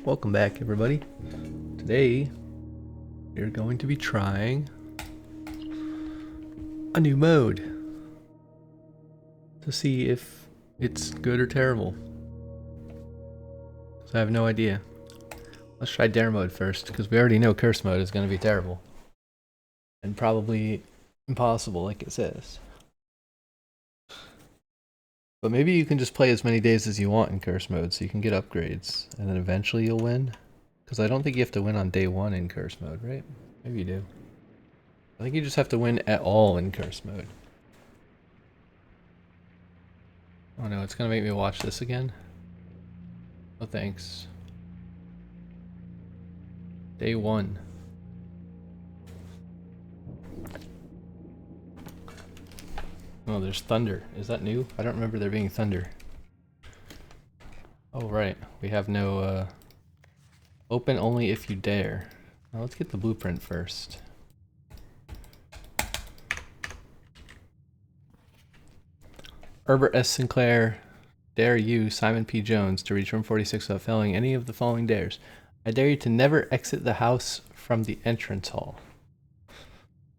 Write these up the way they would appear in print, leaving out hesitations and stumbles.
Welcome back, everybody. Today, we're going to be trying a new mode to see if it's good or terrible. So I have no idea. Let's try dare mode first, because we already know curse mode is going to be terrible. And probably impossible, like it says. But maybe you can just play as many days as you want in curse mode, so you can get upgrades, and then eventually you'll win. Because I don't think you have to win on day one in curse mode, right? Maybe you do. I think you just have to win at all in curse mode. Oh no, it's gonna make me watch this again? Oh, thanks. Day one. Oh, there's thunder. Is that new? I don't remember there being thunder. Oh, right. We have no, open only if you dare. Now let's get the blueprint first. Herbert S. Sinclair, dare you, Simon P. Jones, to reach room 46 without failing any of the following dares. I dare you to never exit the house from the entrance hall.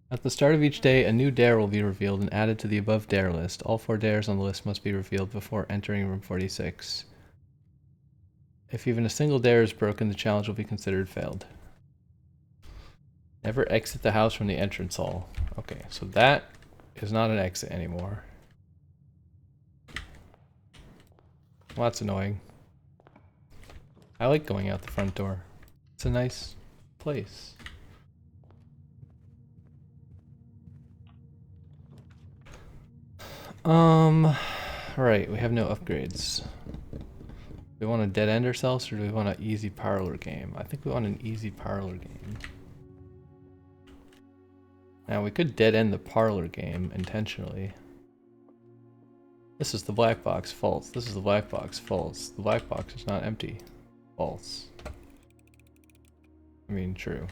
At the start of each day, a new dare will be revealed and added to the above dare list. All 4 dares on the list must be revealed before entering room 46. If even a single dare is broken, the challenge will be considered failed. Never exit the house from the entrance hall. Okay, so that is not an exit anymore. Well, that's annoying. I like going out the front door. It's a nice place. Right, we have no upgrades. Do we want to dead end ourselves, or do we want an easy parlor game? I think we want an easy parlor game. Now, we could dead end the parlor game intentionally. This is the black box, false. This is the black box, false. The black box is not empty. False. I mean, true.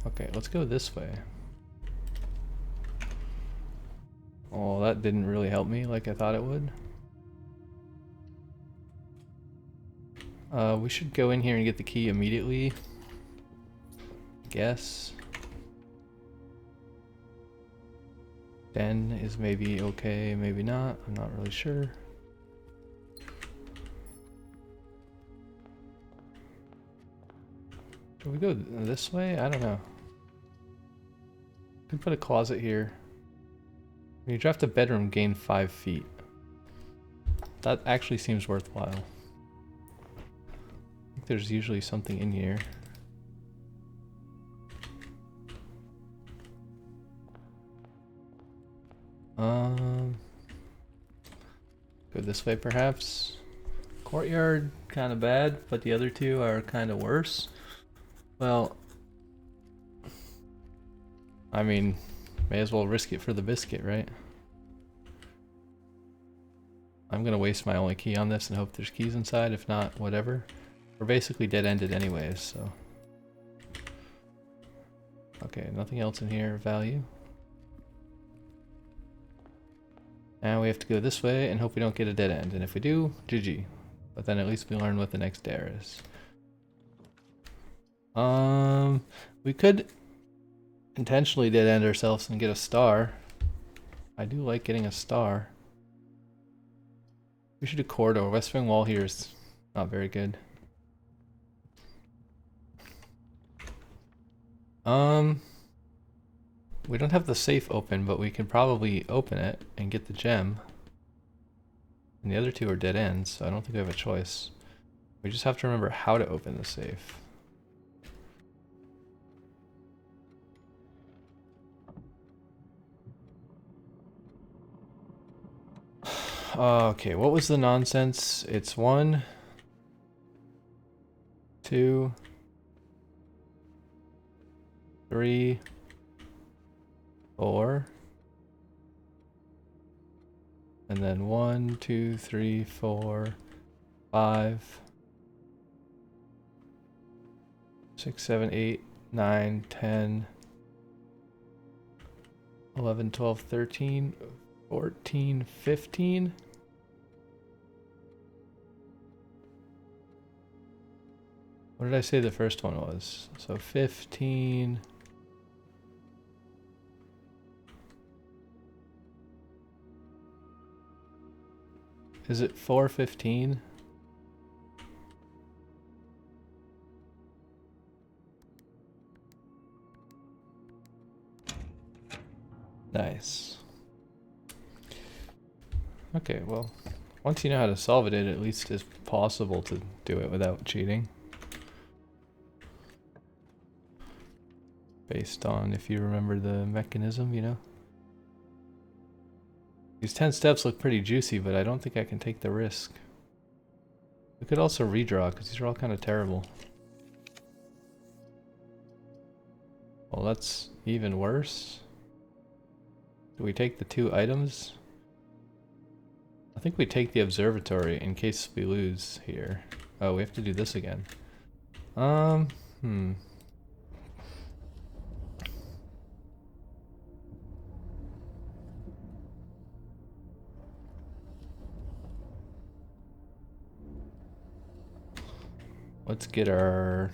Okay, let's go this way. Oh, that didn't really help me like I thought it would. We should go in here and get the key immediately. Guess. 10 is maybe okay, maybe not. I'm not really sure. Should we go this way? I don't know. Could put a closet here. When you draft a bedroom, gain 5 feet. That actually seems worthwhile. I think there's usually something in here. Go this way perhaps. Courtyard, kind of bad, but the other two are kind of worse. Well, I mean, may as well risk it for the biscuit, right? I'm gonna waste my only key on this and hope there's keys inside. If not, whatever. We're basically dead-ended anyways, so. Okay, nothing else in here of value. Now we have to go this way and hope we don't get a dead end. And if we do, GG. But then at least we learn what the next dare is. We could intentionally dead end ourselves and get a star. I do like getting a star. We should do corridor. West wing wall here is not very good. We don't have the safe open, but we can probably open it and get the gem. And the other two are dead ends, so I don't think we have a choice. We just have to remember how to open the safe. Okay, what was the nonsense? It's 1, 2, 3, 4, and then 1, 2, 3, 4, 5, 6, 7, 8, 9, 10, 11, 12, 13, 14, 15. What did I say the first one was? So 15. Is it 415? Nice. Okay, well, once you know how to solve it, it at least is possible to do it without cheating. Based on if you remember the mechanism, you know? These 10 steps look pretty juicy, but I don't think I can take the risk. We could also redraw, because these are all kind of terrible. Well, that's even worse. Do we take the 2 items? I think we take the observatory in case we lose here. Oh, we have to do this again. Let's get our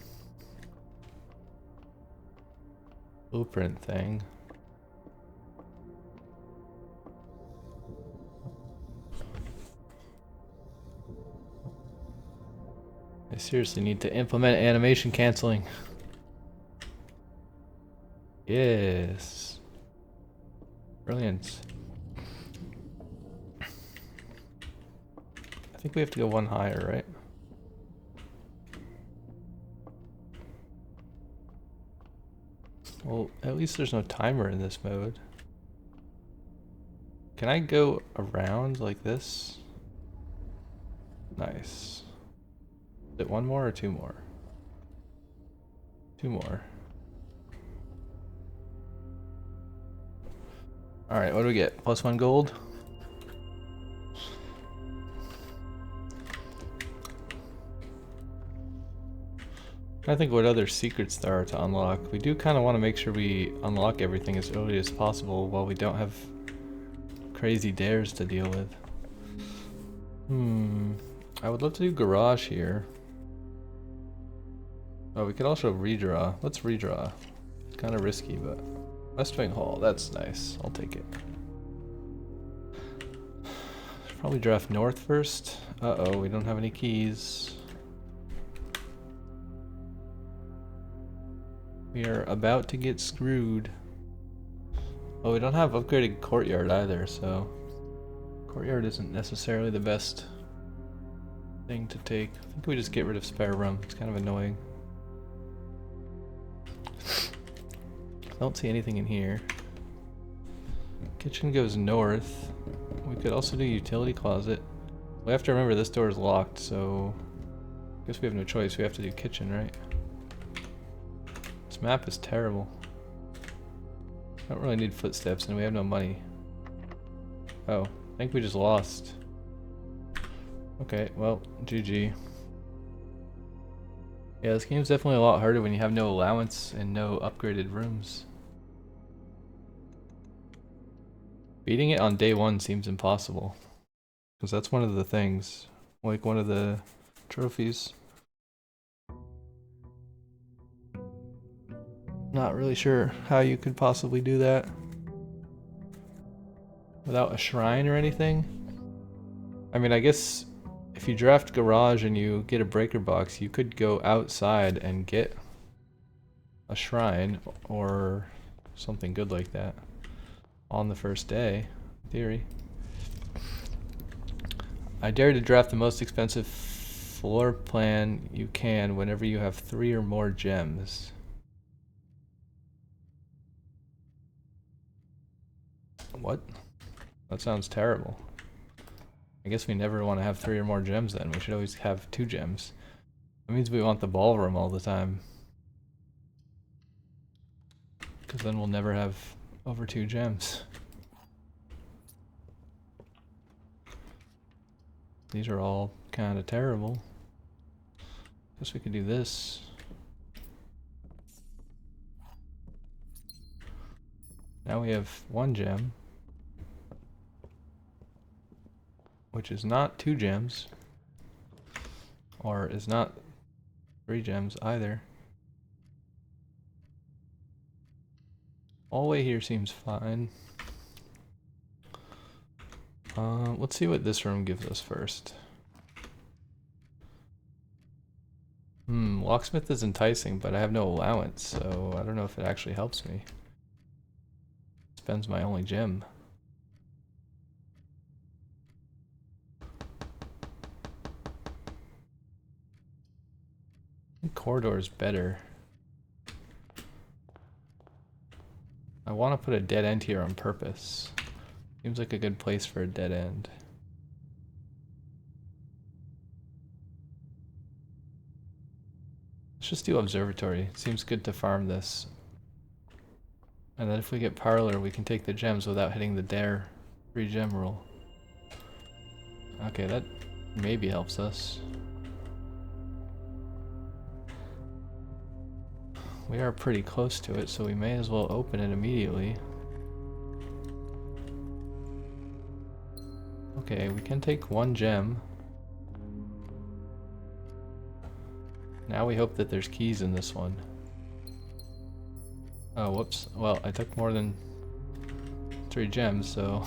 blueprint thing. I seriously need to implement animation canceling. Yes. Brilliant. I think we have to go 1 higher, right? Well, at least there's no timer in this mode. Can I go around like this? Nice. Is it 1 more or 2 more? 2 more. Alright, what do we get? +1 gold? I think what other secrets there are to unlock. We do kind of want to make sure we unlock everything as early as possible while we don't have crazy dares to deal with. I would love to do garage here. Oh, we could also redraw. Let's redraw. It's kind of risky, but West Wing Hall, that's nice. I'll take it. Probably draft north first. Uh-oh, we don't have any keys. We are about to get screwed. Oh, we don't have upgraded courtyard either, so courtyard isn't necessarily the best thing to take. I think we just get rid of spare room. It's kind of annoying. I don't see anything in here. Kitchen goes north. We could also do utility closet. We have to remember this door is locked, so I guess we have no choice. We have to do kitchen, right? This map is terrible. I don't really need footsteps and we have no money. Oh, I think we just lost. Okay, well, GG. Yeah, this game's definitely a lot harder when you have no allowance and no upgraded rooms. Beating it on day 1 seems impossible. Because that's one of the things. Like one of the trophies. Not really sure how you could possibly do that without a shrine or anything. I mean, I guess if you draft garage and you get a breaker box, you could go outside and get a shrine or something good like that on the first day, in theory. I dare to draft the most expensive floor plan you can whenever you have 3 or more gems. What? That sounds terrible. I guess we never want to have 3 or more gems then. We should always have 2 gems. That means we want the ballroom all the time. Because then we'll never have over 2 gems. These are all kind of terrible. Guess we could do this. Now we have 1 gem. Which is not 2 gems. Or is not 3 gems either. All way here seems fine. Let's see what this room gives us first. Locksmith is enticing, but I have no allowance, so I don't know if it actually helps me. Spends my only gem. I think corridor is better. I want to put a dead end here on purpose. Seems like a good place for a dead end. Let's just do observatory. It seems good to farm this. And then if we get parlor, we can take the gems without hitting the dare 3 gem rule. Okay, that maybe helps us. We are pretty close to it, so we may as well open it immediately. Okay, we can take 1 gem. Now we hope that there's keys in this one. Oh, whoops. Well, I took more than 3 gems, so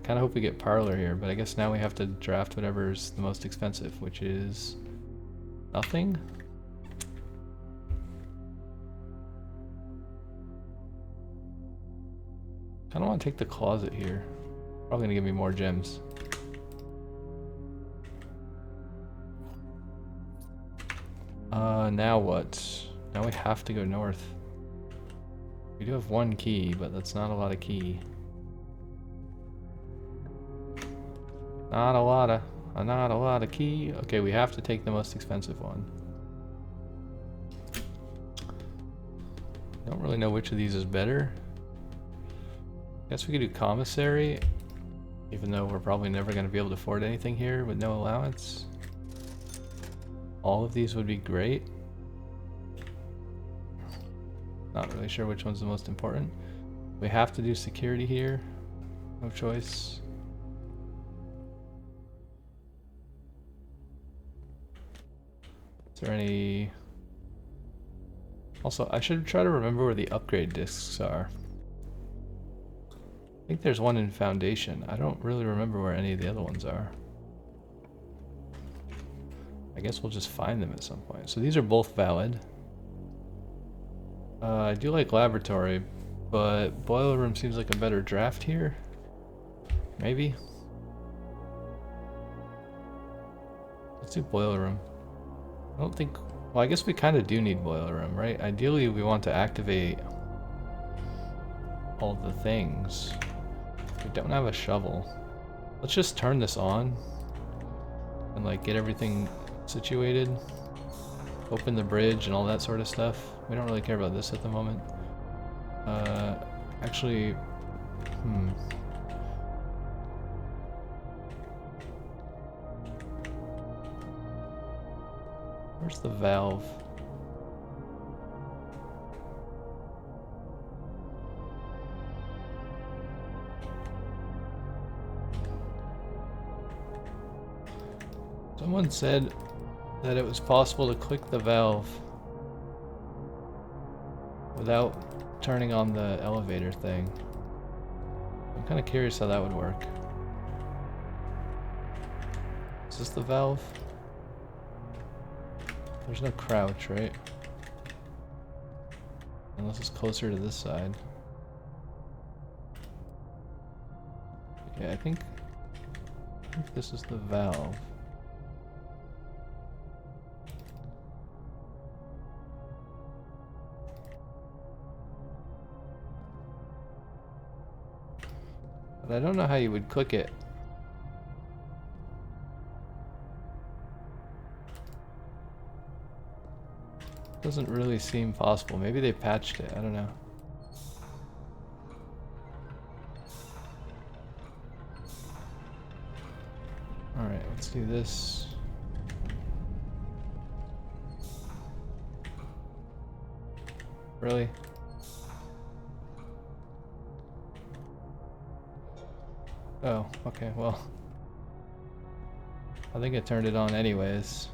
kind of hope we get parlor here, but I guess now we have to draft whatever's the most expensive, which is nothing. I don't want to take the closet here. Probably gonna give me more gems. Now what? Now we have to go north. We do have 1 key, but that's not a lot of key. Not a lot of key. Okay, we have to take the most expensive one. Don't really know which of these is better. Guess we could do commissary, even though we're probably never going to be able to afford anything here with no allowance. All of these would be great. Not really sure which one's the most important. We have to do security here. No choice. Is there any... Also, I should try to remember where the upgrade discs are. I think there's one in Foundation. I don't really remember where any of the other ones are. I guess we'll just find them at some point. So these are both valid. I do like Laboratory, but Boiler Room seems like a better draft here. Maybe? Let's do Boiler Room. I don't think... Well, I guess we kind of do need Boiler Room, right? Ideally, we want to activate all the things. We don't have a shovel. Let's just turn this on and like get everything situated. Open the bridge and all that sort of stuff. We don't really care about this at the moment. Actually, where's the valve? Someone said that it was possible to click the valve without turning on the elevator thing. I'm kind of curious how that would work. Is this the valve? There's no crouch, right? Unless it's closer to this side. Yeah, I think this is the valve. But I don't know how you would click it. Doesn't really seem possible. Maybe they patched it. I don't know. Alright, let's do this. Really? Oh, okay, well. I think I turned it on anyways.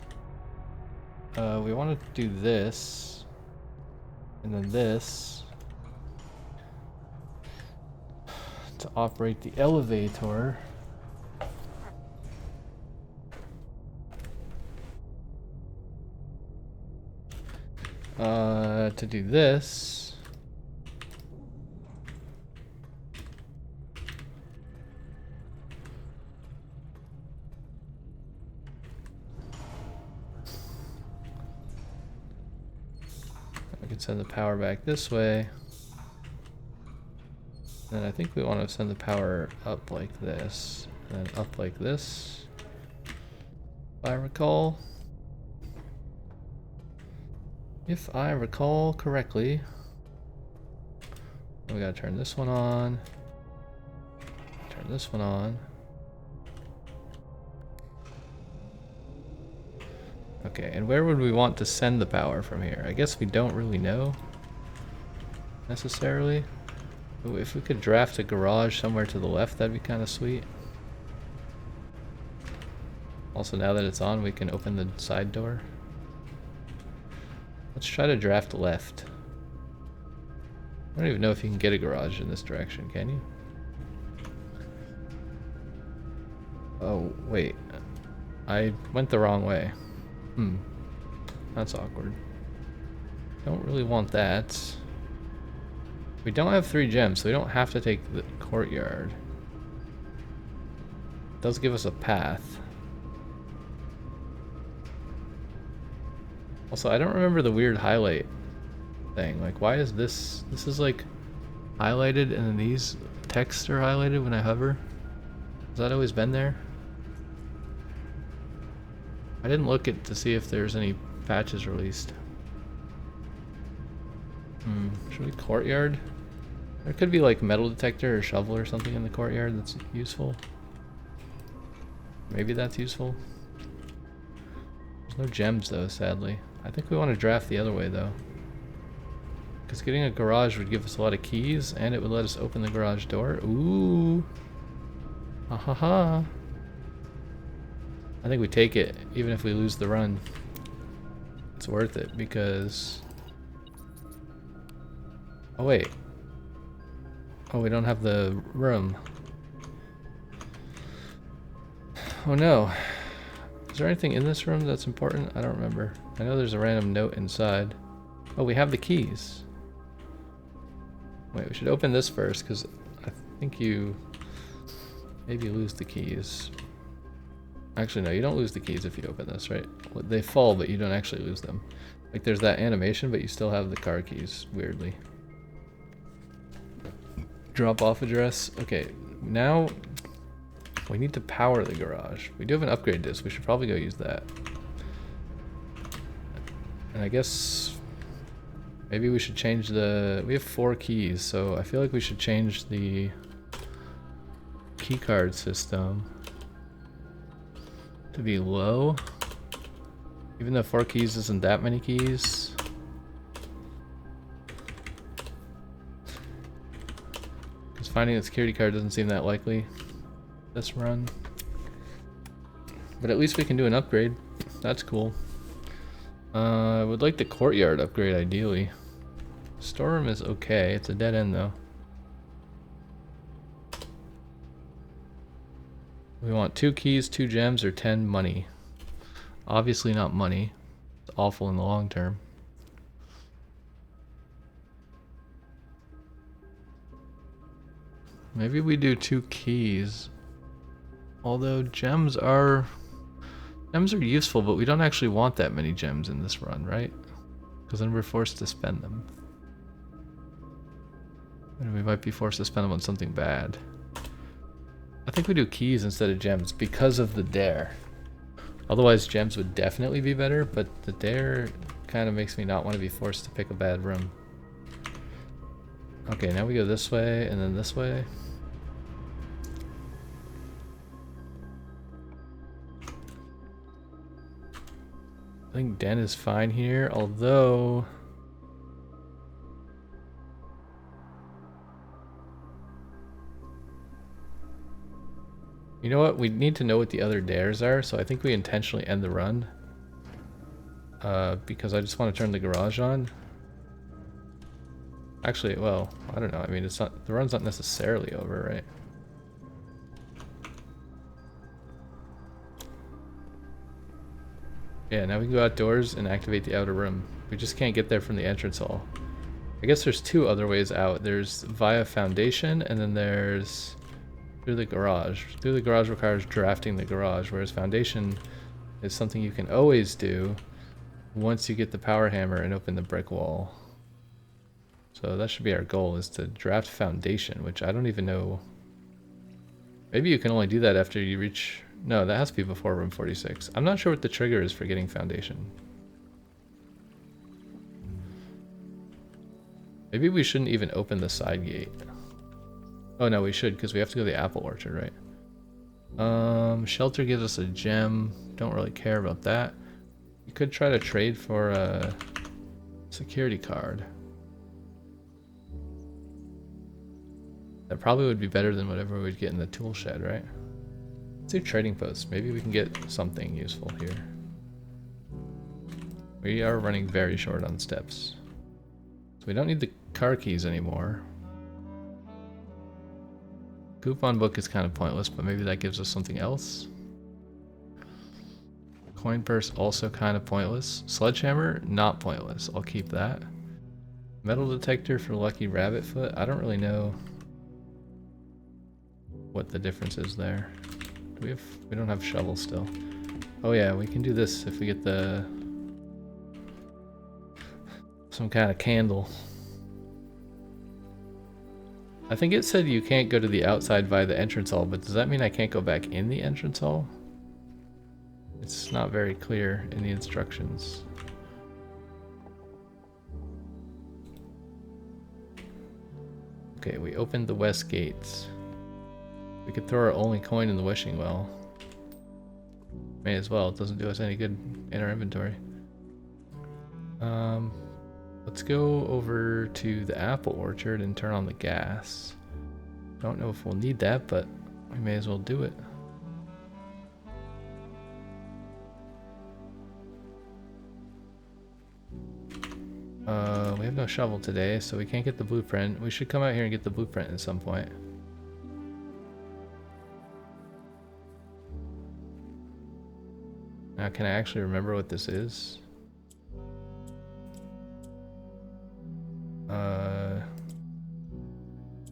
We want to do this. And then this. To operate the elevator. To do this. I can send the power back this way. And I think we want to send the power up like this, and then up like this, if I recall. If I recall correctly. We gotta turn this one on. Turn this one on. Okay, and where would we want to send the power from here? I guess we don't really know necessarily. If we could draft a garage somewhere to the left, that'd be kind of sweet. Also, now that it's on, we can open the side door. Let's try to draft left. I don't even know if you can get a garage in this direction, can you? Oh, wait. I went the wrong way. That's awkward. Don't really want that. We don't have 3 gems, so we don't have to take the courtyard. It does give us a path. Also, I don't remember the weird highlight thing. Like, why is this? This is like highlighted, and then these texts are highlighted when I hover. Has that always been there? I didn't look at to see if there's any patches released. Should we courtyard? There could be like metal detector or shovel or something in the courtyard that's useful. Maybe that's useful. There's no gems though, sadly. I think we want to draft the other way though. Because getting a garage would give us a lot of keys, and it would let us open the garage door. Ooh. Ha ha ha. I think we take it, even if we lose the run. It's worth it, because... Oh wait. Oh, we don't have the room. Oh no. Is there anything in this room that's important? I don't remember. I know there's a random note inside. Oh, we have the keys. Wait, we should open this first, because I think you maybe lose the keys. Actually, no, you don't lose the keys if you open this, right? Well, they fall, but you don't actually lose them. Like, there's that animation, but you still have the car keys, weirdly. Drop off address. Okay, now we need to power the garage. We do have an upgrade disc. We should probably go use that. And I guess maybe we should change the... We have 4 keys, so I feel like we should change the key card system to be low. Even though 4 keys isn't that many keys. Because finding a security card doesn't seem that likely this run. But at least we can do an upgrade. That's cool. I would like the courtyard upgrade ideally. Storeroom is okay. It's a dead end though. We want 2 keys, 2 gems, or 10 money. Obviously not money. It's awful in the long term. Maybe we do 2 keys. Although gems are useful, but we don't actually want that many gems in this run, right? Because then we're forced to spend them. And we might be forced to spend them on something bad. I think we do keys instead of gems because of the dare. Otherwise gems would definitely be better, but the dare kind of makes me not want to be forced to pick a bad room. Okay, now we go this way and then this way. I think Den is fine here, although... You know what? We need to know what the other dares are, so I think we intentionally end the run. because I just want to turn the garage on. Actually, well, I don't know. I mean, it's not, the run's not necessarily over, right? Yeah, now we can go outdoors and activate the outer room. We just can't get there from the entrance hall. I guess there's two other ways out. There's via foundation, and then there's through the garage. Through the garage requires drafting the garage, whereas foundation is something you can always do once you get the power hammer and open the brick wall. So that should be our goal, is to draft foundation, which I don't even know. Maybe you can only do that after you reach... No, that has to be before room 46. I'm not sure what the trigger is for getting foundation. Maybe we shouldn't even open the side gate. Oh no, we should, because we have to go to the apple orchard, right? Shelter gives us a gem. Don't really care about that. You could try to trade for a security card. That probably would be better than whatever we'd get in the tool shed, right? Let's do trading posts. Maybe we can get something useful here. We are running very short on steps. So we don't need the car keys anymore. Coupon book is kind of pointless, but maybe that gives us something else. Coin purse also kind of pointless. Sledgehammer, not pointless. I'll keep that. Metal detector for lucky rabbit foot. I don't really know what the difference is there. We don't have shovel still. Oh yeah, we can do this if we get the some kind of candle. I think it said you can't go to the outside via the entrance hall, but does that mean I can't go back in the entrance hall? It's not very clear in the instructions. Okay, we opened the west gates. We could throw our only coin in the wishing well. May as well, it doesn't do us any good in our inventory. Let's go over to the apple orchard and turn on the gas. Don't know if we'll need that, but we may as well do it. We have no shovel today, so we can't get the blueprint. We should come out here and get the blueprint at some point. Now, can I actually remember what this is?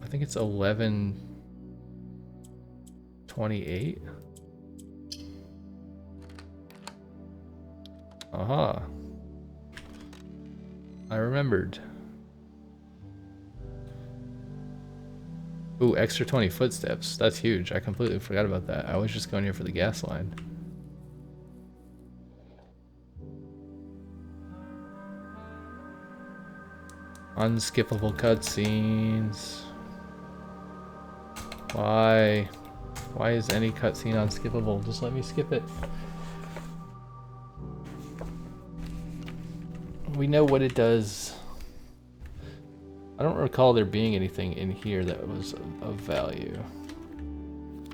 I think it's 11:28. Aha. I remembered. Ooh, extra 20 footsteps. That's huge. I completely forgot about that. I was just going here for the gas line. Unskippable cutscenes. Why? Why is any cutscene unskippable? Just let me skip it. We know what it does. I don't recall there being anything in here that was of value.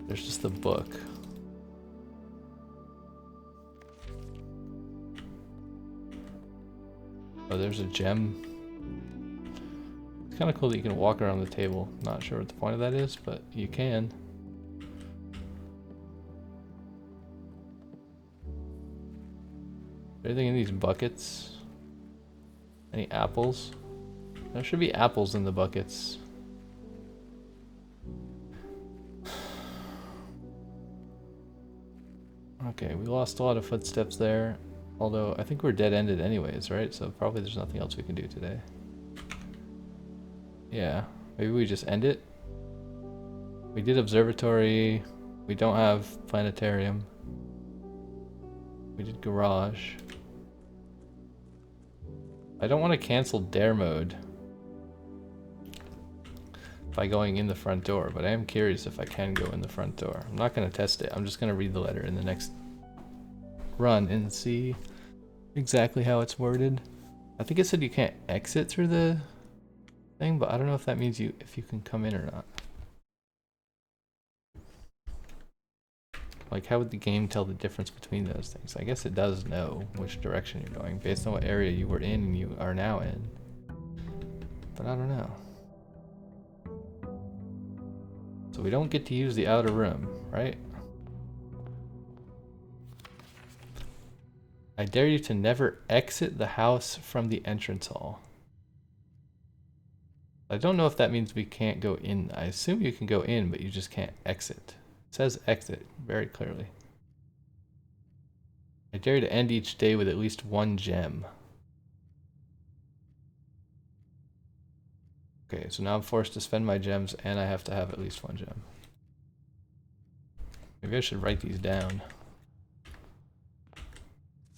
There's just the book. Oh, there's a gem. It's kind of cool that you can walk around the table. Not sure what the point of that is, but you can. Anything in these buckets? Any apples? There should be apples in the buckets. Okay, we lost a lot of footsteps there. Although, I think we're dead-ended anyways, right? So probably there's nothing else we can do today. Yeah, maybe we just end it. We did observatory. We don't have planetarium. We did garage. I don't want to cancel dare mode by going in the front door, but I am curious if I can go in the front door. I'm not going to test it. I'm just going to read the letter in the next run and see exactly how it's worded. I think it said you can't exit through the thing, but I don't know if that means if you can come in or not. Like, how would the game tell the difference between those things? I guess it does know which direction you're going based on what area you were in and you are now in. But I don't know. So we don't get to use the outer room, right? I dare you to never exit the house from the entrance hall. I don't know if that means we can't go in. I assume you can go in, but you just can't exit. It says exit very clearly. I dare you to end each day with at least 1 gem. Okay, so now I'm forced to spend my gems and I have to have at least 1 gem. Maybe I should write these down.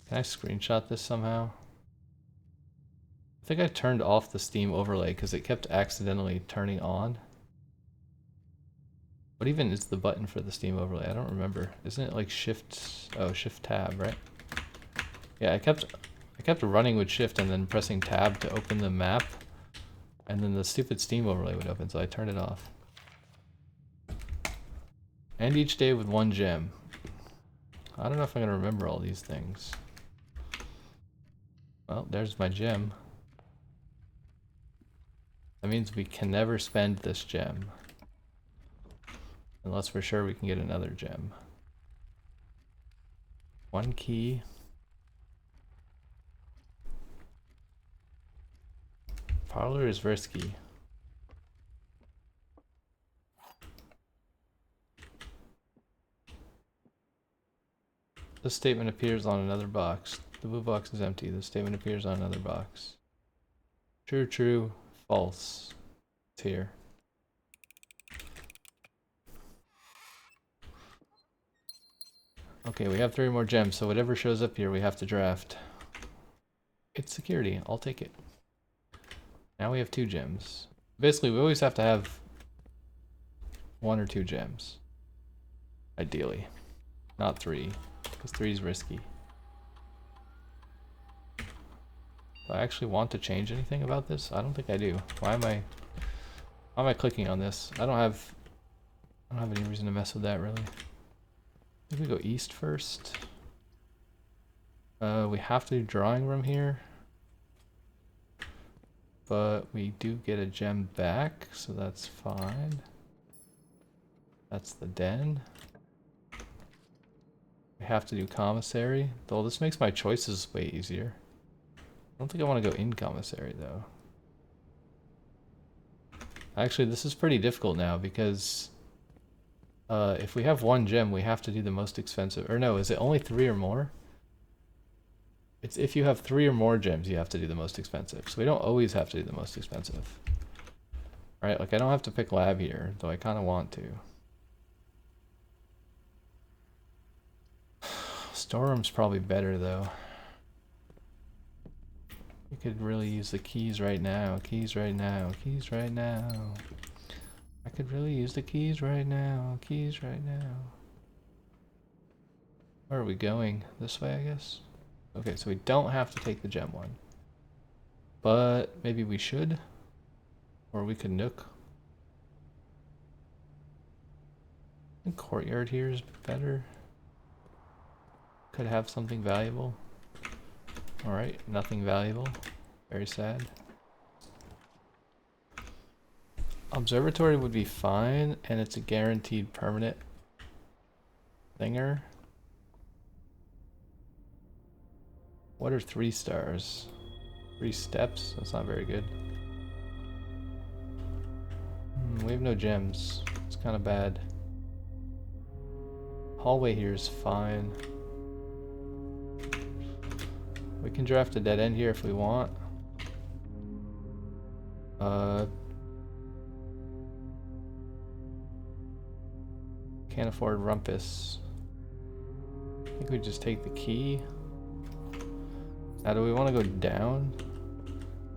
Can I screenshot this somehow? I think I turned off the Steam overlay because it kept accidentally turning on. What even is the button for the Steam overlay? I don't remember. Isn't it like shift? Oh, shift tab, right? Yeah, I kept running with shift and then pressing tab to open the map, and then the stupid Steam overlay would open, so I turned it off. End each day with 1 gem. I don't know if I'm gonna remember all these things. Well, there's my gem. That means we can never spend this gem. Unless we're sure we can get another gem. 1 key. Parlor is risky. This statement appears on another box. The blue box is empty. The statement appears on another box. True, true, false. It's here. Okay, we have 3 more gems, so whatever shows up here we have to draft. It's security. I'll take it. Now we have 2 gems. Basically, we always have to have 1 or 2 gems. Ideally. Not 3, because 3 is risky. Do I actually want to change anything about this? I don't think I do. Why am I clicking on this? I don't have any reason to mess with that really. I think we go east first. We have to do drawing room here. But we do get a gem back, so that's fine. That's the den. We have to do commissary, though this makes my choices way easier. I don't think I want to go in commissary though. Actually, this is pretty difficult now because if we have 1 gem, we have to do the most expensive. Or no, is it only 3 or more? It's if you have 3 or more gems, you have to do the most expensive. So we don't always have to do the most expensive. Right? Like I don't have to pick lab here, though I kind of want to. Storeroom's probably better though. We could really use the keys right now. Keys right now. Keys right now. I could really use the keys right now. Keys right now. Where are we going? This way, I guess? Okay, so we don't have to take the gem one. But maybe we should. Or we could nook. I think courtyard here is better. Could have something valuable. Alright, nothing valuable. Very sad. Observatory would be fine, and it's a guaranteed permanent thinger. What are 3 stars? 3 steps? That's not very good. We have no gems. It's kind of bad. Hallway here is fine. We can draft a dead end here if we want. Can't afford rumpus. I think we just take the key. Now, do we want to go down?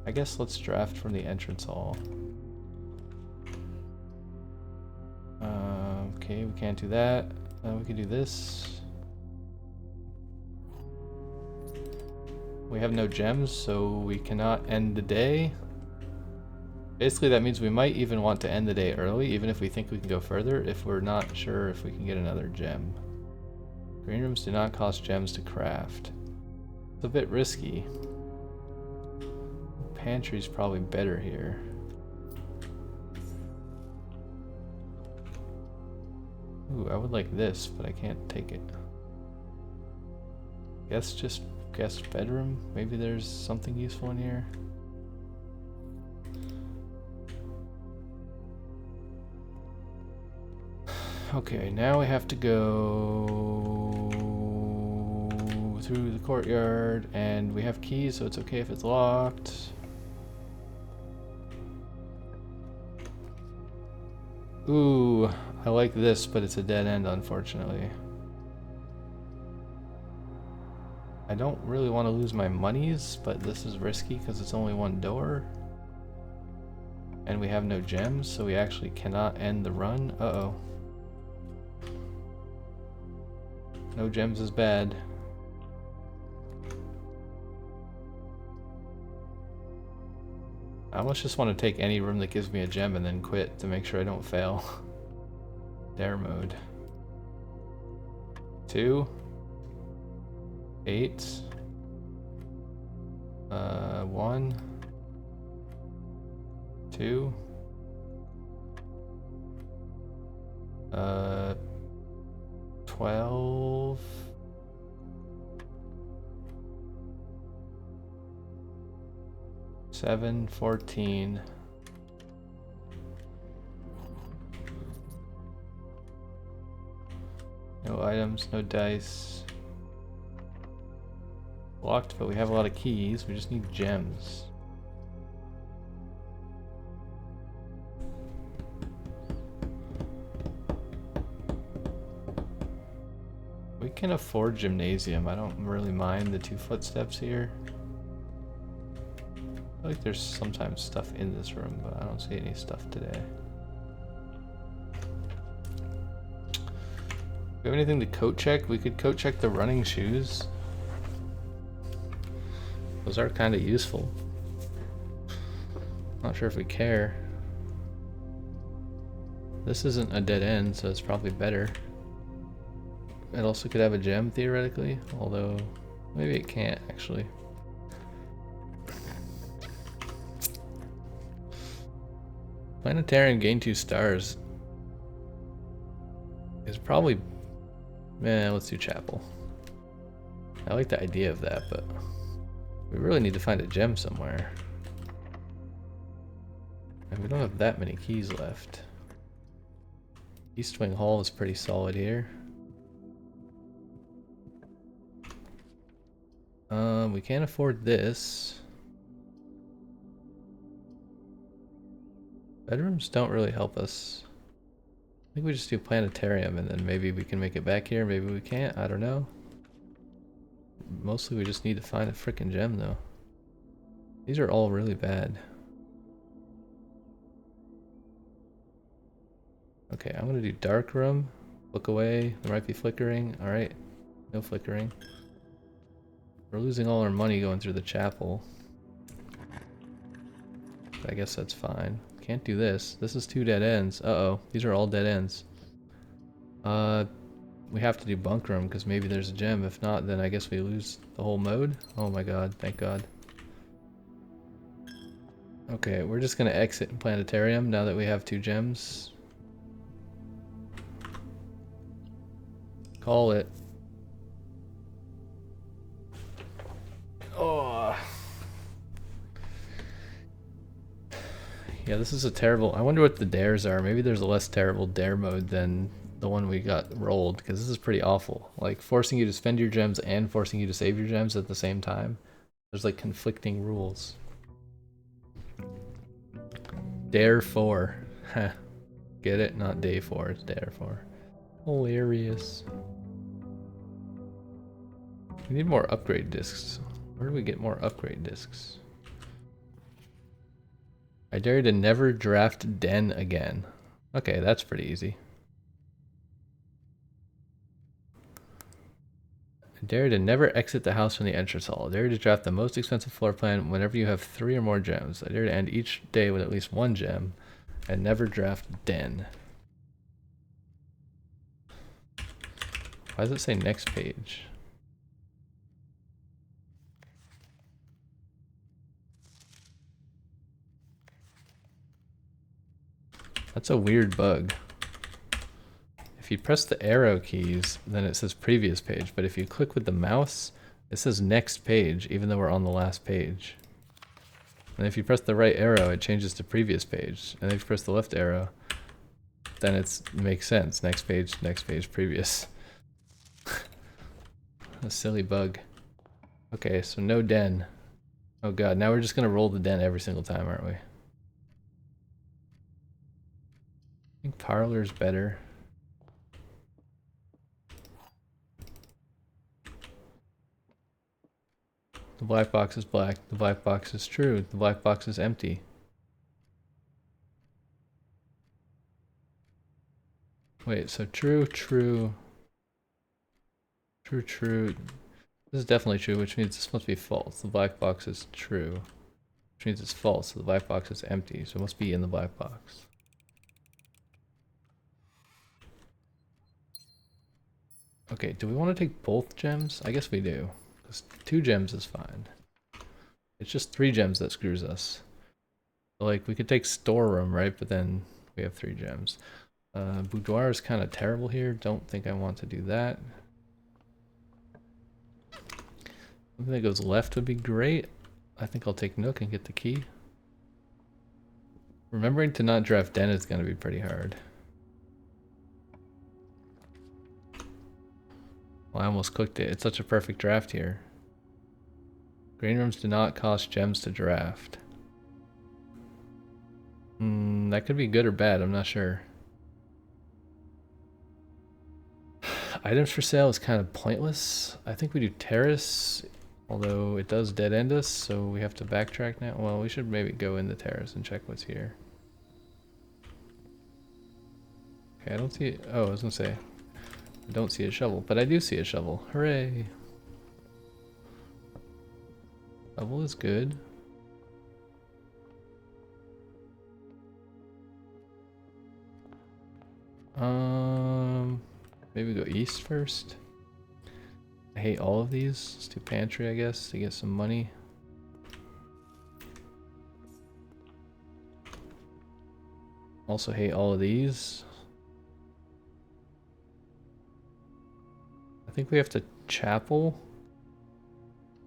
I guess let's draft from the entrance hall. Okay, we can't do that. We can do this. We have no gems, so we cannot end the day. Basically, that means we might even want to end the day early, even if we think we can go further, if we're not sure if we can get another gem. Green rooms do not cost gems to craft. It's a bit risky. Pantry's probably better here. Ooh, I would like this, but I can't take it. Guest bedroom? Maybe there's something useful in here. Okay, now we have to go through the courtyard, and we have keys, so it's okay if it's locked. Ooh, I like this, but it's a dead end, unfortunately. I don't really want to lose my monies, but this is risky because it's only one door. And we have no gems, so we actually cannot end the run. Uh-oh. No gems is bad. I almost just want to take any room that gives me a gem and then quit to make sure I don't fail. Dare mode. 2. 8. 1. 2. 12. 7, 14. No items, no dice. Locked, but we have a lot of keys. We just need gems. We can afford gymnasium. I don't really mind the 2 footsteps here. I feel like there's sometimes stuff in this room, but I don't see any stuff today. Do we have anything to coat check? We could coat check the running shoes. Those are kind of useful. Not sure if we care. This isn't a dead end, so it's probably better. It also could have a gem, theoretically, although maybe it can't, actually. Planetarium gain 2 stars. Is probably... let's do chapel. I like the idea of that, but we really need to find a gem somewhere. And we don't have that many keys left. East Wing Hall is pretty solid here. We can't afford this. Bedrooms don't really help us. I think we just do planetarium and then maybe we can make it back here, maybe we can't, I don't know. Mostly we just need to find a frickin' gem though. These are all really bad. Okay, I'm gonna do dark room. Look away, there might be flickering. Alright, no flickering. We're losing all our money going through the chapel. But I guess that's fine. Can't do this. This is 2 dead ends. Uh-oh, these are all dead ends. We have to do bunk room because maybe there's a gem. If not, then I guess we lose the whole mode. Oh my god, thank god. Okay, we're just gonna exit planetarium now that we have 2 gems. Call it. Oh. Yeah, this is a terrible... I wonder what the dares are. Maybe there's a less terrible dare mode than the one we got rolled, because this is pretty awful. Like, forcing you to spend your gems and forcing you to save your gems at the same time. There's, like, conflicting rules. Dare 4. Heh. Get it? Not day 4, it's dare 4. Hilarious. We need more upgrade discs. Where do we get more upgrade discs? I dare you to never draft Den again. Okay, that's pretty easy. I dare you to never exit the house from the entrance hall. I dare you to draft the most expensive floor plan whenever you have 3 or more gems. I dare you to end each day with at least 1 gem. And never draft Den. Why does it say next page? That's a weird bug. If you press the arrow keys, then it says previous page, but if you click with the mouse, it says next page, even though we're on the last page. And if you press the right arrow, it changes to previous page. And if you press the left arrow, then it makes sense. Next page, previous. A silly bug. Okay, so no den. Oh god, now we're just gonna roll the den every single time, aren't we? I think parlor's better. The black box is black. The black box is true. The black box is empty. Wait, so true, true. True, true. This is definitely true, which means this must be false. The black box is true. Which means it's false. So the black box is empty. So it must be in the black box. Okay, do we want to take both gems? I guess we do. Because 2 gems is fine. It's just 3 gems that screws us. So like, we could take storeroom, right? But then we have 3 gems. Boudoir is kind of terrible here. Don't think I want to do that. Something that goes left would be great. I think I'll take Nook and get the key. Remembering to not draft Den is going to be pretty hard. Well, I almost cooked it. It's such a perfect draft here. Green rooms do not cost gems to draft. That could be good or bad, I'm not sure. Items for sale is kind of pointless. I think we do terrace, although it does dead end us, so we have to backtrack now. Well, we should maybe go in the terrace and check what's here. Okay, I don't see it. Oh, I was gonna say, I don't see a shovel, but I do see a shovel. Hooray! Shovel is good. Maybe go east first. I hate all of these. Let's do pantry, I guess, to get some money. Also hate all of these. I think we have to chapel.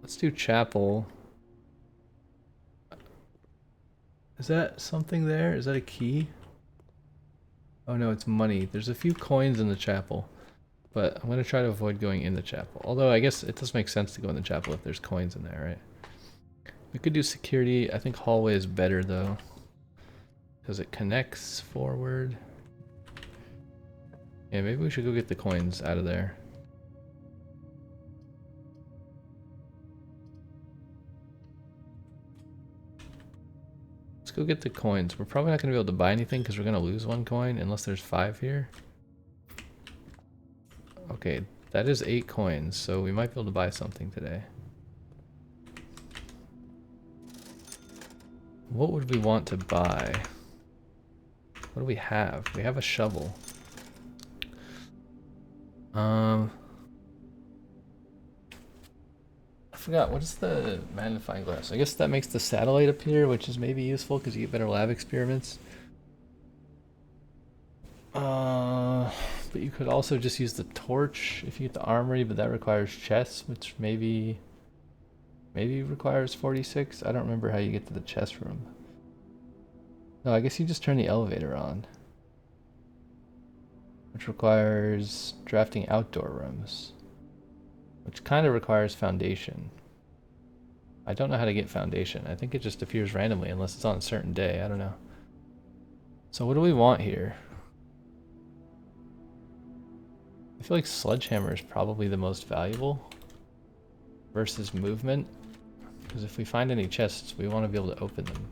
Let's do chapel. Is that something there? Is that a key? Oh no, it's money. There's a few coins in the chapel, but I'm gonna try to avoid going in the chapel. Although I guess it does make sense to go in the chapel if there's coins in there, right? We could do security. I think hallway is better though, because it connects forward. Yeah, maybe we should go get the coins out of there. Let's go get the coins. We're probably not going to be able to buy anything because we're going to lose 1 coin unless there's 5 here. Okay, that is 8 coins, so we might be able to buy something today. What would we want to buy? What do we have? We have a shovel. I forgot, what is the magnifying glass? I guess that makes the satellite appear, which is maybe useful because you get better lab experiments. But you could also just use the torch if you get the armory, but that requires chests, which maybe requires 46. I don't remember how you get to the chest room. No, I guess you just turn the elevator on, which requires drafting outdoor rooms, which kind of requires foundation. I don't know how to get foundation. I think it just appears randomly unless it's on a certain day. I don't know. So what do we want here? I feel like sledgehammer is probably the most valuable versus movement, because if we find any chests, we want to be able to open them.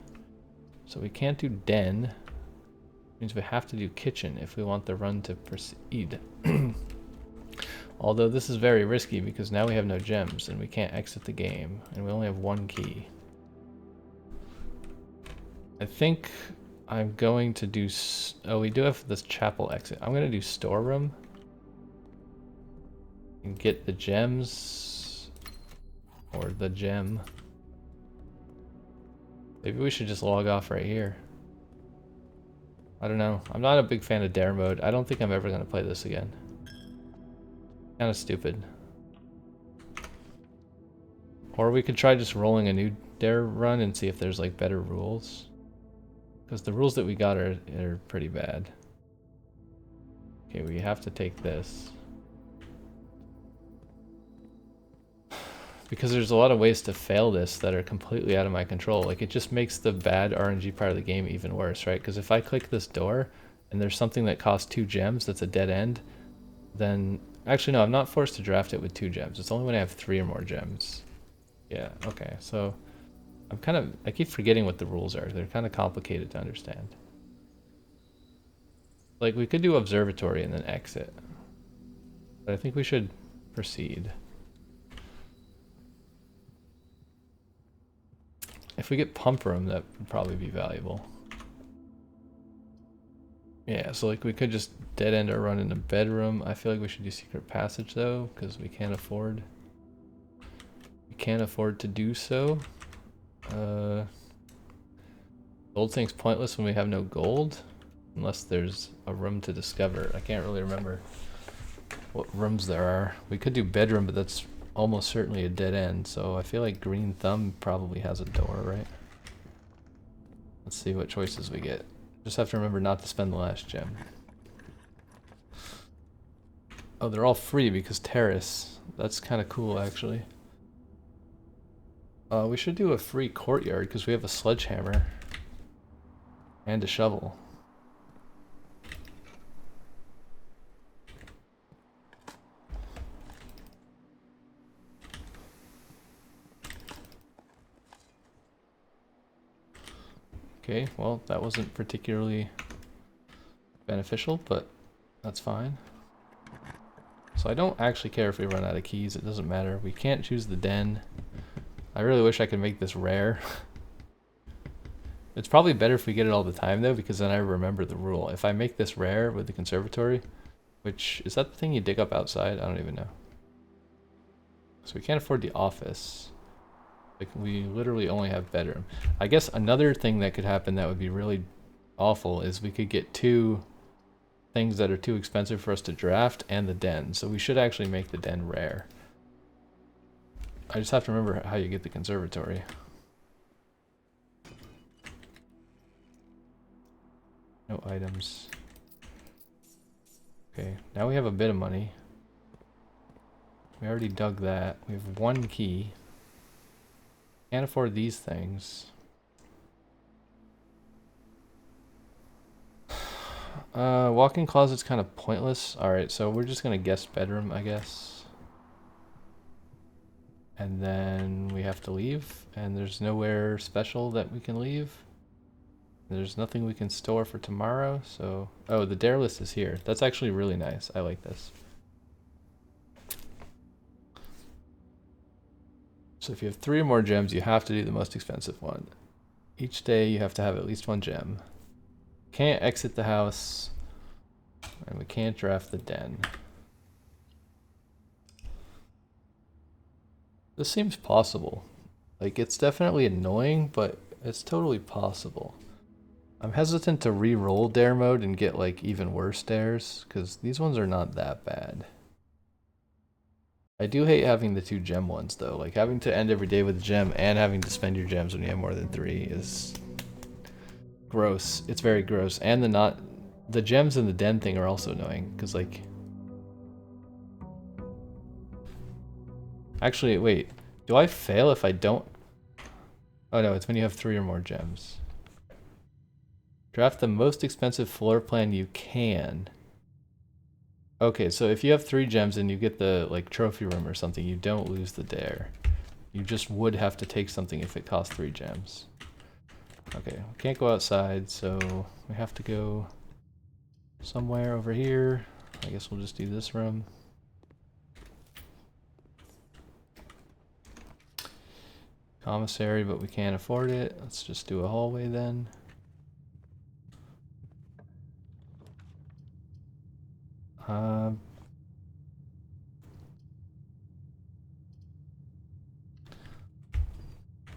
So we can't do den. It means we have to do kitchen if we want the run to proceed. Although this is very risky because now we have no gems and we can't exit the game and we only have 1 key. I think I'm going to do... Oh, we do have this chapel exit. I'm going to do storeroom. And get the gems or the gem. Maybe we should just log off right here. I don't know. I'm not a big fan of dare mode. I don't think I'm ever going to play this again. Kind of stupid. Or we could try just rolling a new dare run and see if there's like better rules. Because the rules that we got are pretty bad. Okay, we have to take this. Because there's a lot of ways to fail this that are completely out of my control. Like, it just makes the bad RNG part of the game even worse, right? Because if I click this door and there's something that costs 2 gems that's a dead end, then... Actually, no, I'm not forced to draft it with 2 gems. It's only when I have 3 or more gems. Yeah, okay, so... I keep forgetting what the rules are. They're kind of complicated to understand. Like, we could do observatory and then exit. But I think we should proceed. If we get pump room, that would probably be valuable. Yeah, so like we could just dead end our run in the bedroom. I feel like we should do secret passage though, because we can't afford to do so. Gold thing's pointless when we have no gold, unless there's a room to discover. I can't really remember what rooms there are. We could do bedroom, but that's almost certainly a dead end, so I feel like green thumb probably has a door, right? Let's see what choices we get. Just have to remember not to spend the last gem. Oh, they're all free because terrace. That's kind of cool, actually. We should do a free courtyard because we have a sledgehammer and a shovel. Okay, well, that wasn't particularly beneficial, but that's fine. So I don't actually care if we run out of keys, it doesn't matter. We can't choose the den. I really wish I could make this rare. It's probably better if we get it all the time though, because then I remember the rule. If I make this rare with the conservatory, which, is that the thing you dig up outside? I don't even know. So we can't afford the office. Like, we literally only have bedroom. I guess another thing that could happen that would be really awful is we could get 2 things that are too expensive for us to draft and the den. So we should actually make the den rare. I just have to remember how you get the conservatory. No items. Okay, now we have a bit of money. We already dug that. We have 1 key. Can't afford these things. Walk-in closet's kind of pointless. Alright, so we're just gonna guess bedroom, I guess. And then we have to leave, and there's nowhere special that we can leave. There's nothing we can store for tomorrow, so... Oh, the dare list is here. That's actually really nice. I like this. So if you have 3 or more gems, you have to do the most expensive one. Each day you have to have at least 1 gem. Can't exit the house, and we can't draft the den. This seems possible. Like, it's definitely annoying, but it's totally possible. I'm hesitant to re-roll dare mode and get like even worse dares, because these ones are not that bad. I do hate having the 2 gem ones though. Like, having to end every day with a gem and having to spend your gems when you have more than 3 is gross. It's very gross. And the gems in the den thing are also annoying, because like... Actually, wait. Do I fail if I don't... Oh no, it's when you have 3 or more gems. Draft the most expensive floor plan you can. Okay, so if you have 3 gems and you get the like trophy room or something, you don't lose the dare. You just would have to take something if it costs 3 gems. Okay, we can't go outside, so we have to go somewhere over here. I guess we'll just do this room. Commissary, but we can't afford it. Let's just do a hallway then.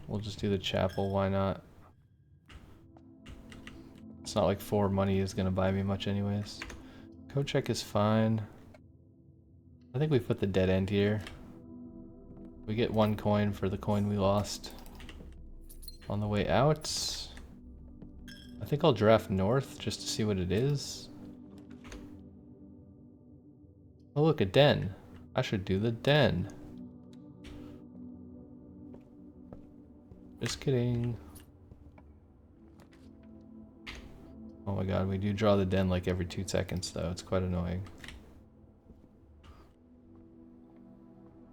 We'll just do the chapel, why not? It's not like 4 money is gonna buy me much anyways. Code check is fine. I think we put the dead end here. We get 1 coin for the coin we lost. On the way out, I think I'll draft north just to see what it is. Oh look, a den. I should do the den. Just kidding. Oh my god, we do draw the den like every 2 seconds though. It's quite annoying.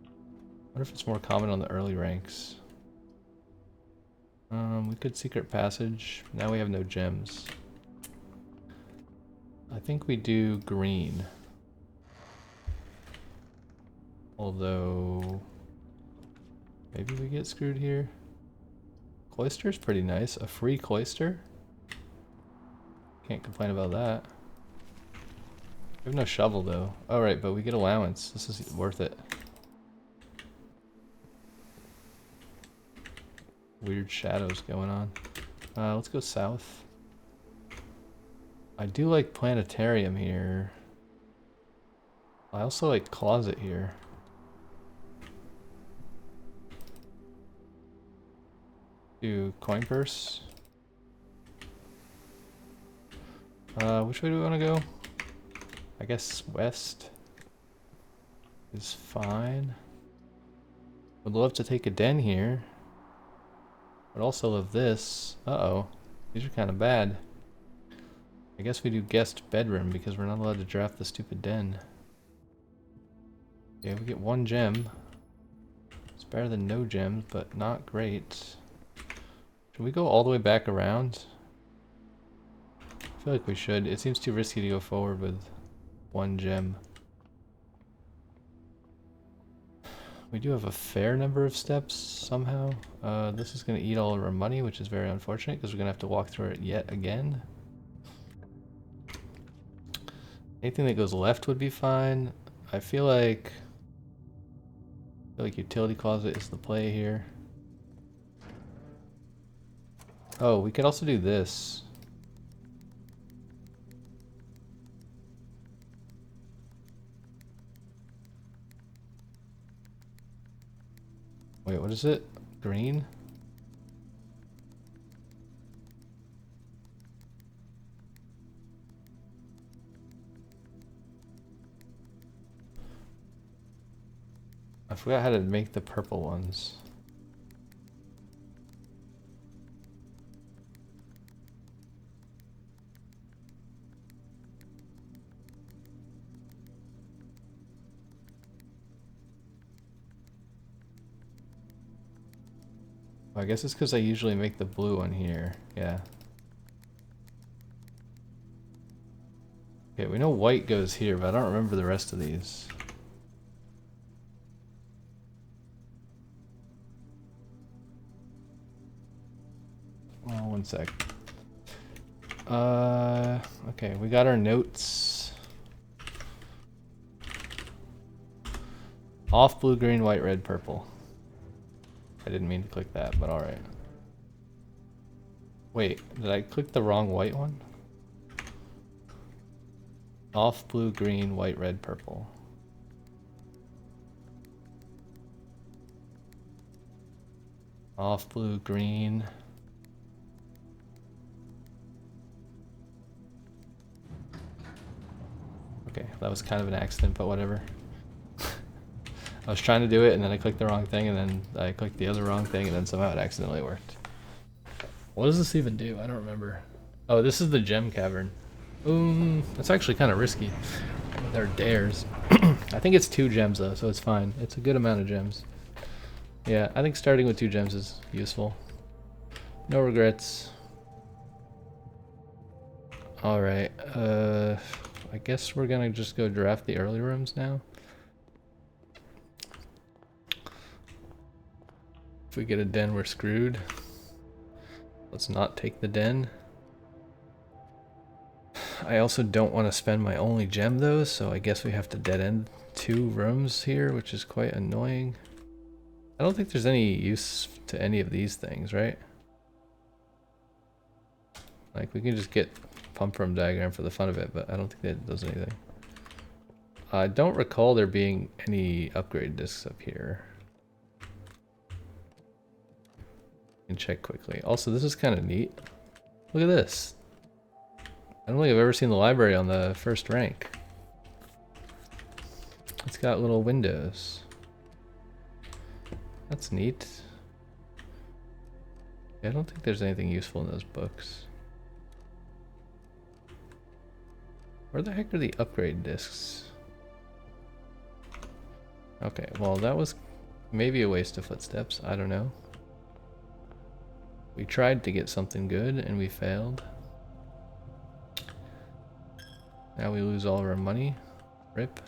I wonder if it's more common on the early ranks. We could secret passage. Now we have no gems. I think we do green. Although maybe we get screwed here. Cloister's pretty nice. A free cloister? Can't complain about that. We have no shovel though. Alright, but we get allowance. This is worth it. Weird shadows going on. Let's go south. I do like planetarium here. I also like closet here. Do coin purse. Which way do we want to go? I guess west is fine. Would love to take a den here. Would also love this. Uh-oh. These are kind of bad. I guess we do guest bedroom because we're not allowed to draft the stupid den. Yeah, we get 1 gem. It's better than no gems, but not great. Should we go all the way back around? I feel like we should. It seems too risky to go forward with 1 gem. We do have a fair number of steps somehow. This is going to eat all of our money, which is very unfortunate because we're going to have to walk through it yet again. Anything that goes left would be fine. I feel like utility closet is the play here. Oh, we could also do this. Wait, what is it? Green? I forgot how to make the purple ones. I guess it's because I usually make the blue one here. Yeah. Okay, we know white goes here, but I don't remember the rest of these. Oh, 1 sec. Okay, we got our notes. Off blue, green, white, red, purple. I didn't mean to click that, but alright. Wait, did I click the wrong white one? Off blue, green, white, red, purple. Off blue, green. Okay, that was kind of an accident, but whatever. I was trying to do it and then I clicked the wrong thing and then I clicked the other wrong thing and then somehow it accidentally worked. What does this even do? I don't remember. Oh, this is the gem cavern. That's actually kind of risky. They're dares. I think it's 2 gems though, so it's fine. It's a good amount of gems. Yeah, I think starting with 2 gems is useful. No regrets. Alright, I guess we're gonna just go draft the early rooms now. If we get a den, we're screwed. Let's not take the den. I also don't want to spend my only gem though, so I guess we have to dead end 2 rooms here, which is quite annoying. I don't think there's any use to any of these things, right? Like, we can just get pump from diagram for the fun of it, but I don't think that does anything. I don't recall there being any upgrade discs up here. Can check quickly. Also, this is kind of neat. Look at this. I don't think I've ever seen the library on the first rank. It's got little windows. That's neat. I don't think there's anything useful in those books. Where the heck are the upgrade discs? Okay, well that was maybe a waste of footsteps, I don't know. We tried to get something good and we failed. Now we lose all of our money. Rip.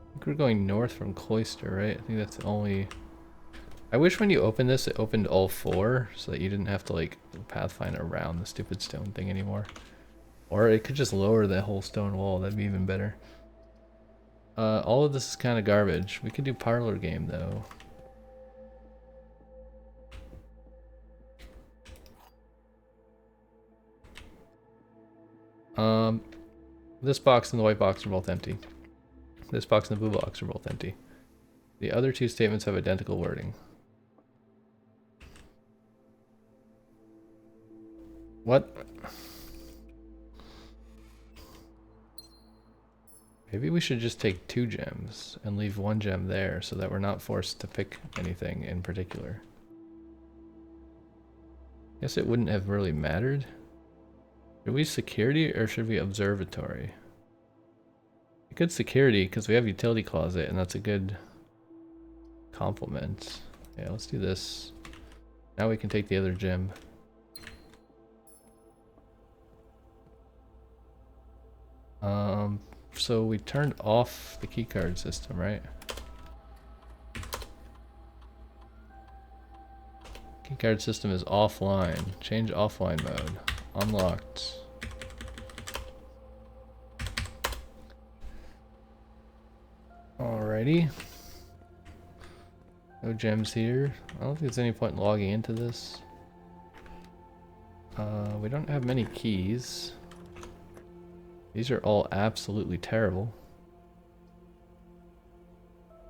I think we're going north from Cloister, right? I think that's the only... I wish when you opened this, it opened all four, so that you didn't have to, like, pathfind around the stupid stone thing anymore. Or it could just lower the whole stone wall, that'd be even better. All of this is kind of garbage. We could do parlor game, though. This box and the white box are both empty. This box and the blue box are both empty. The other two statements have identical wording. What? Maybe we should just take 2 gems and leave 1 gem there so that we're not forced to pick anything in particular. Guess it wouldn't have really mattered. Should we security or should we observatory? Good security because we have utility closet and that's a good complement. Yeah, let's do this. Now we can take the other gem. So we turned off the keycard system, right? Keycard system is offline. Change offline mode. Unlocked. Alrighty. No gems here. I don't think there's any point in logging into this. We don't have many keys. These are all absolutely terrible.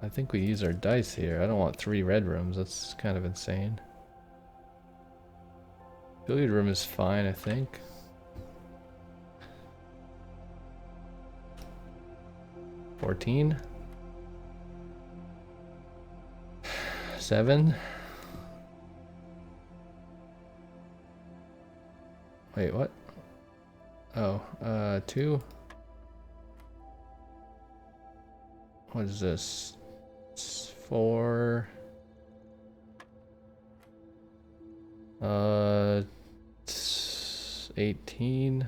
I think we use our dice here. I don't want 3 red rooms. That's kind of insane. Billiard room is fine, I think. $14. 7. Wait, what? Oh, 2. What is this? 4. 18.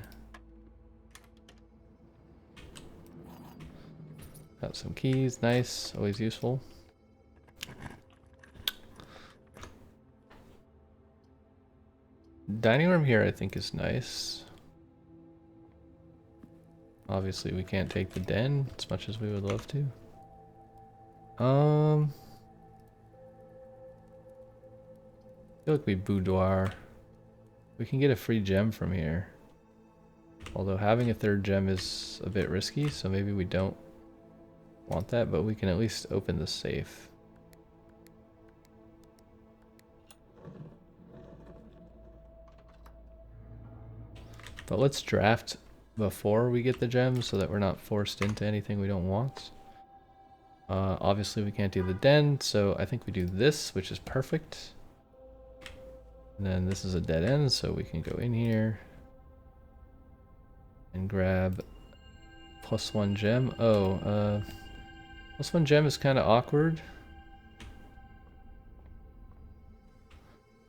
Got some keys, nice, always useful. Dining room here I think is nice. Obviously we can't take the den as much as we would love to. I feel like we boudoir. We can get a free gem from here. Although having a 3rd gem is a bit risky, so maybe we don't want that, but we can at least open the safe. But let's draft before we get the gems so that we're not forced into anything we don't want. Obviously we can't do the den, so I think we do this, which is perfect. And then this is a dead end, so we can go in here and grab +1 gem. Oh, +1 gem is kind of awkward.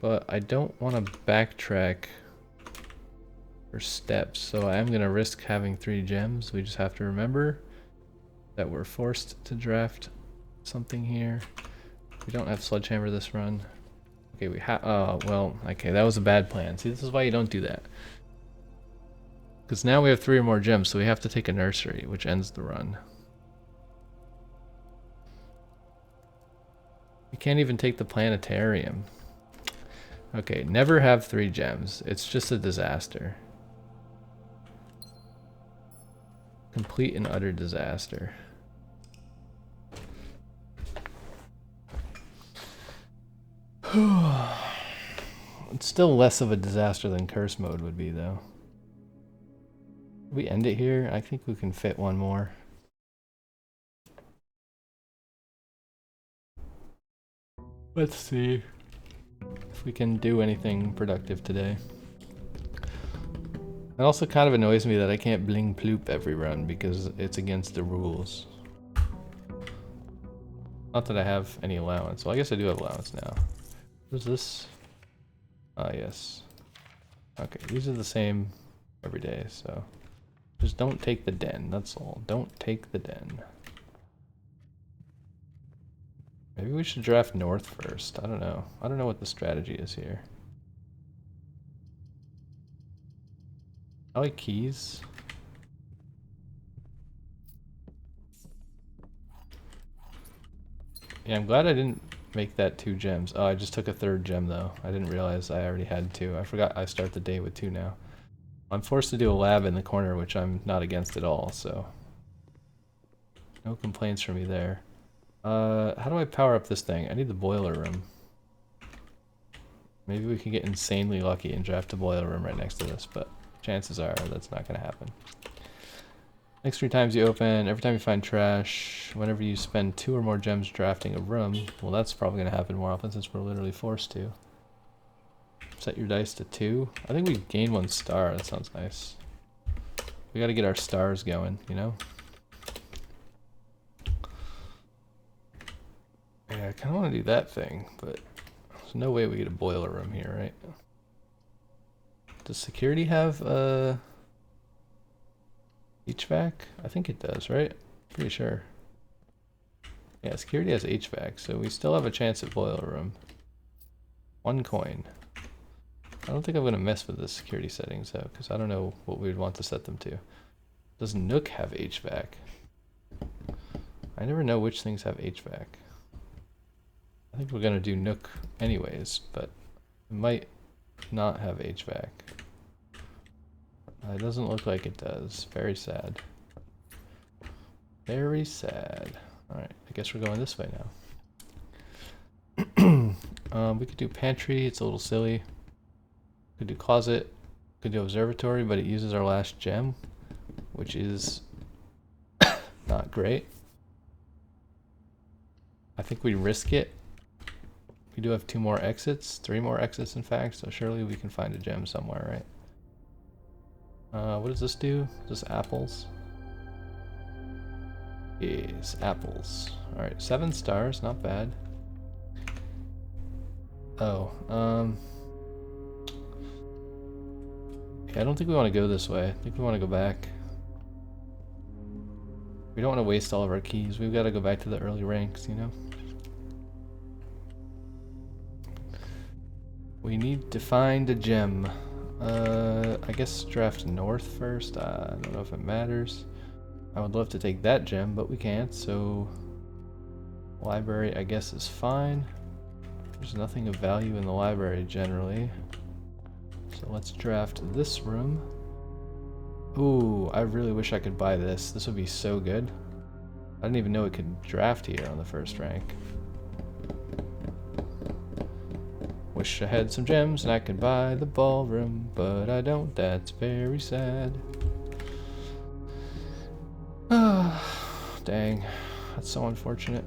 But I don't want to backtrack for steps, so I am going to risk having 3 gems. We just have to remember that we're forced to draft something here. We don't have sledgehammer this run. Okay, we have, oh, well, okay, that was a bad plan. See, this is why you don't do that. Because now we have 3 or more gems, so we have to take a nursery, which ends the run. We can't even take the planetarium. Okay, never have 3 gems. It's just a disaster. Complete and utter disaster. It's still less of a disaster than curse mode would be, though. We end it here? I think we can fit one more. Let's see if we can do anything productive today. It also kind of annoys me that I can't bling ploop every run because it's against the rules. Not that I have any allowance. Well, I guess I do have allowance now. What is this? Ah, yes. Okay, these are the same every day, so just don't take the den, that's all. Don't take the den. Maybe we should draft north first. I don't know. I don't know what the strategy is here. I like keys. Yeah, I'm glad I didn't make that 2 gems. Oh, I just took a 3rd gem though. I didn't realize I already had 2. I forgot I start the day with 2 now. I'm forced to do a lab in the corner, which I'm not against at all, so no complaints from me there. How do I power up this thing? I need the boiler room. Maybe we can get insanely lucky and draft a boiler room right next to this, but chances are that's not going to happen. Next 3 times you open, every time you find trash, whenever you spend 2 or more gems drafting a room, well, that's probably going to happen more often since we're literally forced to. Set your dice to 2. I think we gain 1 star. That sounds nice. We got to get our stars going, you know? Yeah, I kind of want to do that thing, but there's no way we get a boiler room here, right? Does security have HVAC? I think it does, right? Pretty sure. Yeah, security has HVAC, so we still have a chance at boiler room. 1 coin. I don't think I'm going to mess with the security settings though, because I don't know what we would want to set them to. Does Nook have HVAC? I never know which things have HVAC. I think we're going to do Nook anyways, but it might not have HVAC. It doesn't look like it does. Very sad. Very sad. Alright, I guess we're going this way now. We could do pantry, it's a little silly. Could do closet, could do observatory, but it uses our last gem, which is not great. I think we risk it. We do have 2 more exits, 3 more exits in fact, so surely we can find a gem somewhere, right? What does this do? Is this apples? Yes, apples. Alright, 7 stars, not bad. Oh, yeah, I don't think we want to go this way. I think we want to go back. We don't want to waste all of our keys. We've got to go back to the early ranks, you know? We need to find a gem. I guess draft north first. I don't know if it matters. I would love to take that gem, but we can't, so library I guess is fine. There's nothing of value in the library generally. So let's draft this room. Ooh, I really wish I could buy this. This would be so good. I didn't even know it could draft here on the 1st rank. Wish I had some gems and I could buy the ballroom, but I don't. That's very sad. Dang, that's so unfortunate.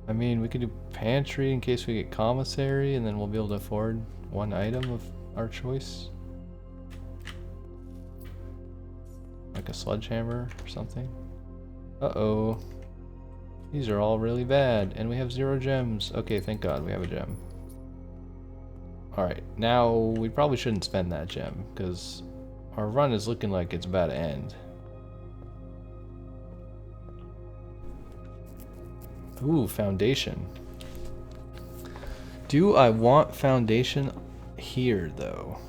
I mean, we could do pantry in case we get commissary, and then we'll be able to afford 1 item of our choice. Like a sledgehammer or something. Uh-oh. These are all really bad, and we have 0 gems. Okay, thank God we have a gem. Alright, now we probably shouldn't spend that gem, because our run is looking like it's about to end. Ooh, foundation. Do I want foundation here, though?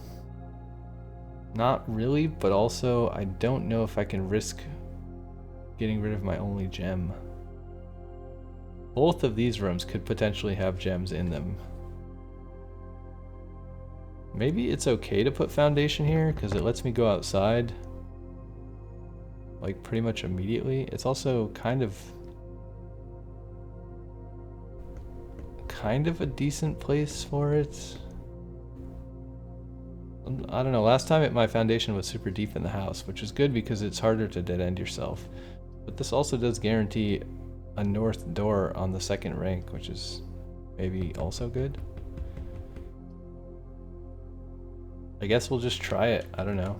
Not really, but also I don't know if I can risk getting rid of my only gem. Both of these rooms could potentially have gems in them. Maybe it's okay to put foundation here because it lets me go outside like pretty much immediately. It's also kind of a decent place for it. I don't know, last time my foundation was super deep in the house, which is good because it's harder to dead end yourself. But this also does guarantee a north door on the second rank, which is maybe also good. I guess we'll just try it, I don't know.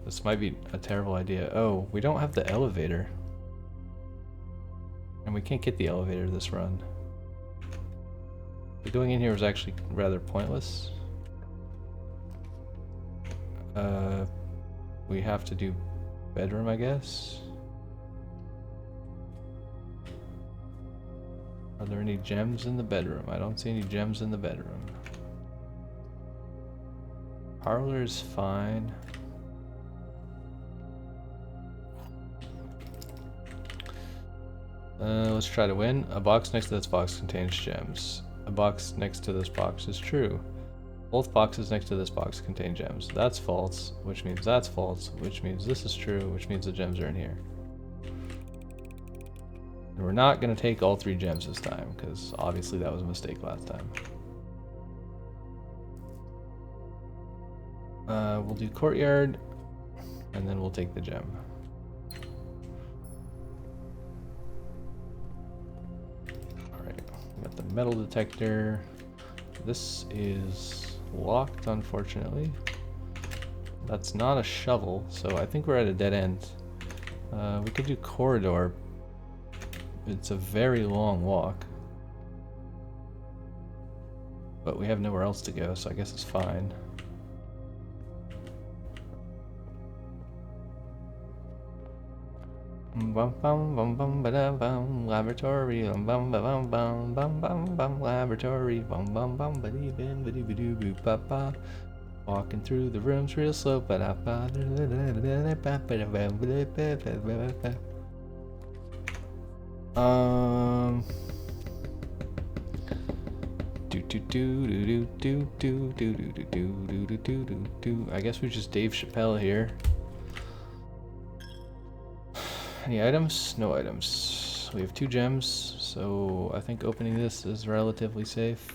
This might be a terrible idea. Oh, we don't have the elevator. And we can't get the elevator this run. But going in here was actually rather pointless. We have to do bedroom, I guess. Are there any gems in the bedroom? I don't see any gems in the bedroom. Parlor is fine. Let's try to win. A box next to this box contains gems. A box next to this box is true. Both boxes next to this box contain gems. That's false, which means that's false, which means this is true, which means the gems are in here. And we're not going to take all 3 gems this time, because obviously that was a mistake last time. We'll do courtyard, and then we'll take the gem. Alright, we got the metal detector. This is locked, unfortunately. That's not a shovel, so I think we're at a dead end. We could do corridor. It's a very long walk. But we have nowhere else to go, so I guess it's fine. Bum bum bum bum ba da bum laboratory bum bum ba bum bum bum bum bum laboratory bum bum bum ba dee bim ba dee ba doo boo ba ba. Walking through the rooms real slow ba da ba da da da da da ba ba da ba ba ba ba ba. Do do do do do do do do do do do do do do. I guess we just Dave Chappelle here. Any items? No items. We have 2 gems, so I think opening this is relatively safe.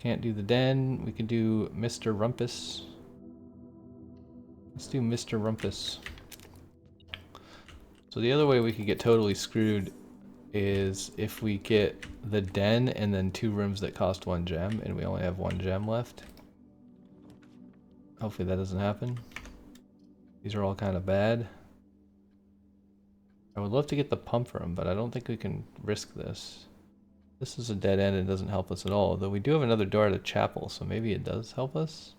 Can't do the den. We can do Mr. Rumpus. Let's do Mr. Rumpus. So the other way we could get totally screwed is if we get the den and then 2 rooms that cost 1 gem and we only have 1 gem left. Hopefully that doesn't happen. These are all kind of bad. I would love to get the pump room, but I don't think we can risk this. This is a dead end and doesn't help us at all, though we do have another door at a chapel, so maybe it does help us.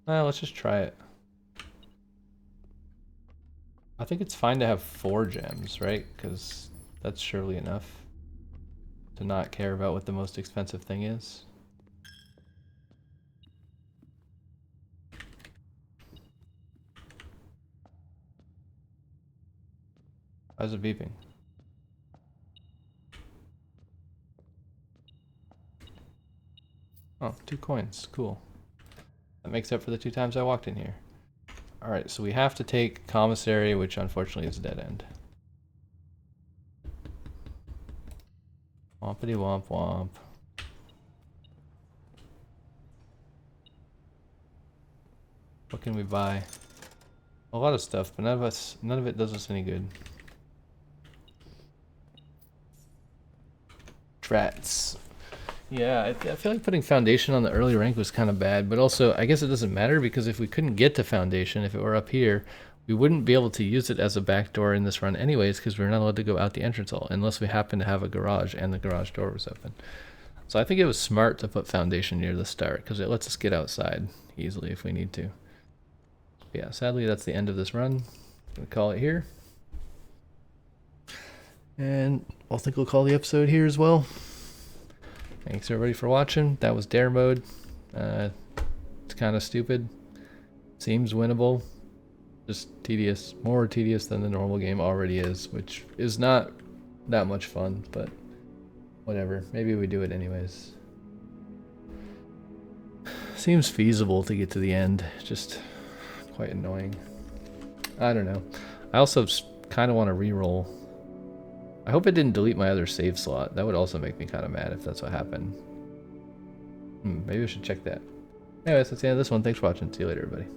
Let's just try it. I think it's fine to have 4 gems, right? Because that's surely enough to not care about what the most expensive thing is. Why is it beeping? Oh, 2 coins. Cool. That makes up for the 2 times I walked in here. Alright, so we have to take commissary, which unfortunately is a dead end. Wompity womp womp. What can we buy? A lot of stuff, but none of it does us any good. Drats. Yeah, I feel like putting foundation on the early rank was kind of bad, but also I guess it doesn't matter because if we couldn't get to foundation, if it were up here, we wouldn't be able to use it as a backdoor in this run anyways because we're not allowed to go out the entrance hall unless we happen to have a garage and the garage door was open. So I think it was smart to put foundation near the start because it lets us get outside easily if we need to. But yeah, sadly that's the end of this run. I'm gonna call it here. And I think we'll call the episode here as well. Thanks everybody for watching. That was Dare mode. It's kind of stupid. Seems winnable. Just tedious. More tedious than the normal game already is, which is not that much fun, but whatever. Maybe we do it anyways. Seems feasible to get to the end. Just quite annoying. I don't know. I also kind of want to re-roll. I hope it didn't delete my other save slot. That would also make me kind of mad if that's what happened. Maybe I should check that. Anyways, that's the end of this one. Thanks for watching. See you later, everybody.